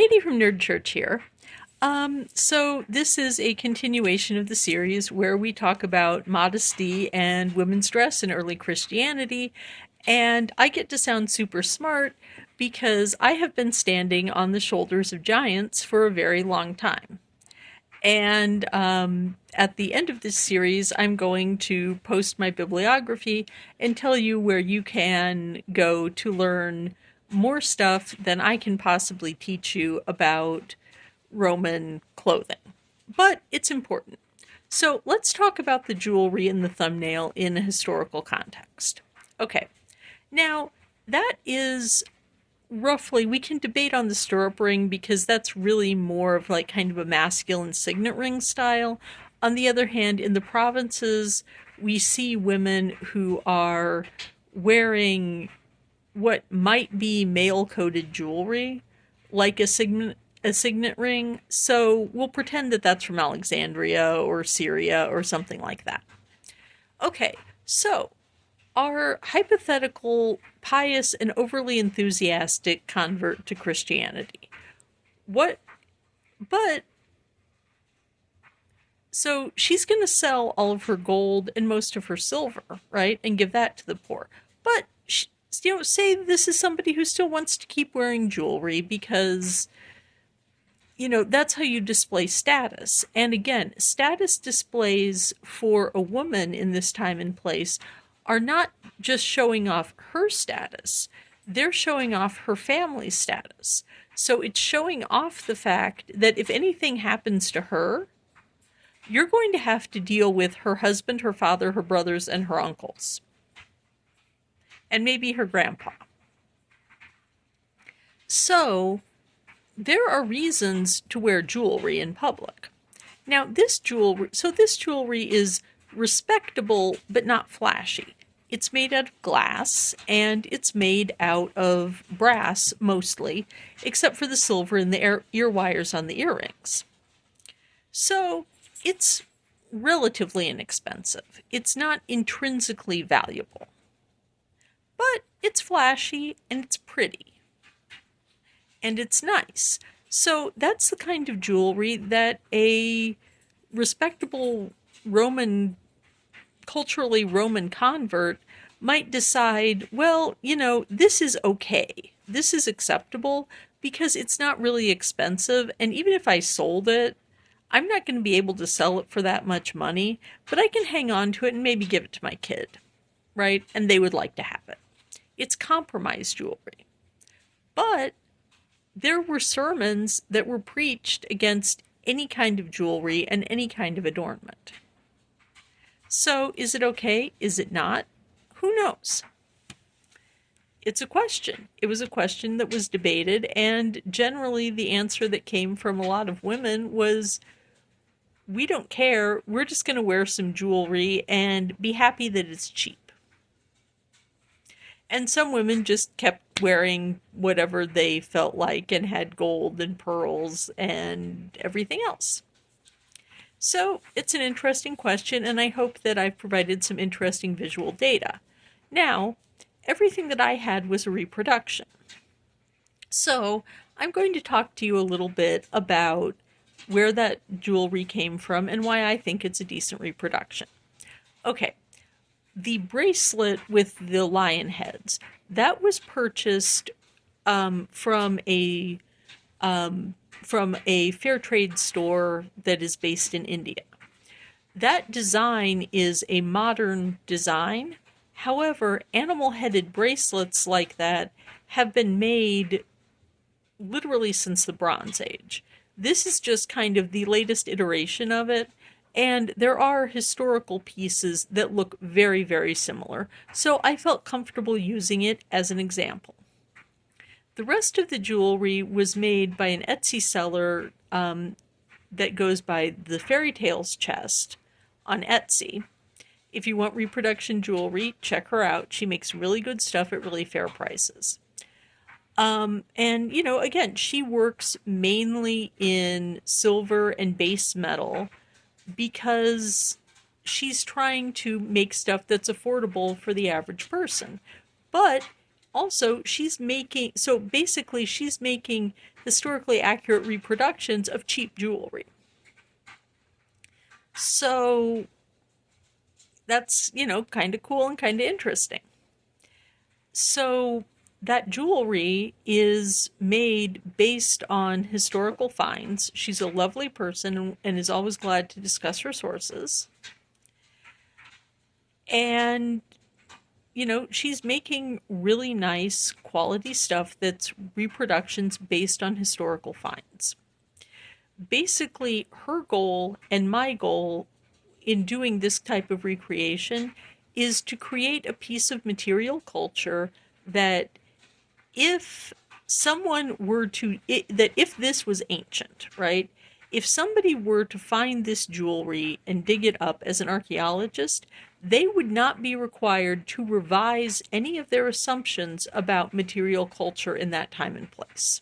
Katie from Nerd Church here. So this is a continuation of the series where we talk about modesty and women's dress in early Christianity, and I get to sound super smart because I have been standing on the shoulders of giants for a very long time. And at the end of this series, I'm going to post my bibliography and tell you where you can go to learn more stuff than I can possibly teach you about Roman clothing. But it's important. So let's talk about the jewelry in the thumbnail in a historical context. Okay, now that is roughly, we can debate on the stirrup ring because that's really more of like kind of a masculine signet ring style. On the other hand, in the provinces, we see women who are wearing what might be male-coded jewelry, like a signet ring. So we'll pretend that that's from Alexandria or Syria or something like that. Okay, so our hypothetical pious and overly enthusiastic convert to Christianity. What? But, so she's going to sell all of her gold and most of her silver, right? And give that to the poor. But, say this is somebody who still wants to keep wearing jewelry because, that's how you display status. And again, status displays for a woman in this time and place are not just showing off her status, they're showing off her family's status. So it's showing off the fact that if anything happens to her, you're going to have to deal with her husband, her father, her brothers, and her uncles. And maybe her grandpa. So there are reasons to wear jewelry in public. Now, this jewelry is respectable but not flashy. It's made out of glass and it's made out of brass mostly, except for the silver and the ear wires on the earrings. So it's relatively inexpensive. It's not intrinsically valuable, but it's flashy and it's pretty and it's nice. So that's the kind of jewelry that a respectable culturally Roman convert might decide, well, this is okay. This is acceptable because it's not really expensive. And even if I sold it, I'm not going to be able to sell it for that much money, but I can hang on to it and maybe give it to my kid, right? And they would like to have it. It's compromise jewelry. But there were sermons that were preached against any kind of jewelry and any kind of adornment. So is it okay? Is it not? Who knows? It's a question. It was a question that was debated, and generally the answer that came from a lot of women was, we don't care. We're just going to wear some jewelry and be happy that it's cheap. And some women just kept wearing whatever they felt like and had gold and pearls and everything else. So it's an interesting question, and I hope that I've provided some interesting visual data. Now, everything that I had was a reproduction. So I'm going to talk to you a little bit about where that jewelry came from and why I think it's a decent reproduction. Okay, the bracelet with the lion heads, that was purchased from a fair trade store that is based in India. That design is a modern design. However, animal-headed bracelets like that have been made literally since the Bronze Age. This is just kind of the latest iteration of it, and there are historical pieces that look very, very similar, so I felt comfortable using it as an example. The rest of the jewelry was made by an Etsy seller that goes by the Fairy Tales Chest on Etsy. If you want reproduction jewelry, check her out. She makes really good stuff at really fair prices. And, again, she works mainly in silver and base metal because she's trying to make stuff that's affordable for the average person. But Also, so basically she's making historically accurate reproductions of cheap jewelry. So that's, kind of cool and kind of interesting. So that jewelry is made based on historical finds. She's a lovely person and is always glad to discuss her sources. And, she's making really nice quality stuff that's reproductions based on historical finds. Basically, her goal and my goal in doing this type of recreation is to create a piece of material culture that if someone were to, that if this was ancient, right? If somebody were to find this jewelry and dig it up as an archaeologist, they would not be required to revise any of their assumptions about material culture in that time and place.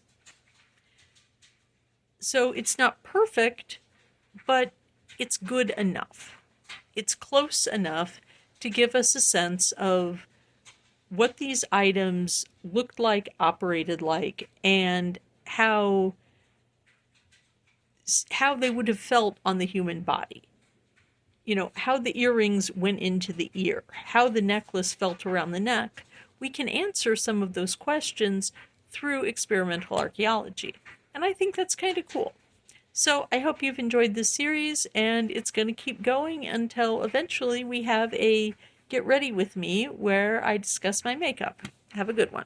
So it's not perfect, but it's good enough. It's close enough to give us a sense of what these items looked like, operated like, and how they would have felt on the human body. How the earrings went into the ear, how the necklace felt around the neck. We can answer some of those questions through experimental archaeology. And I think that's kind of cool. So I hope you've enjoyed this series, and it's going to keep going until eventually we have a Get Ready With Me where I discuss my makeup. Have a good one.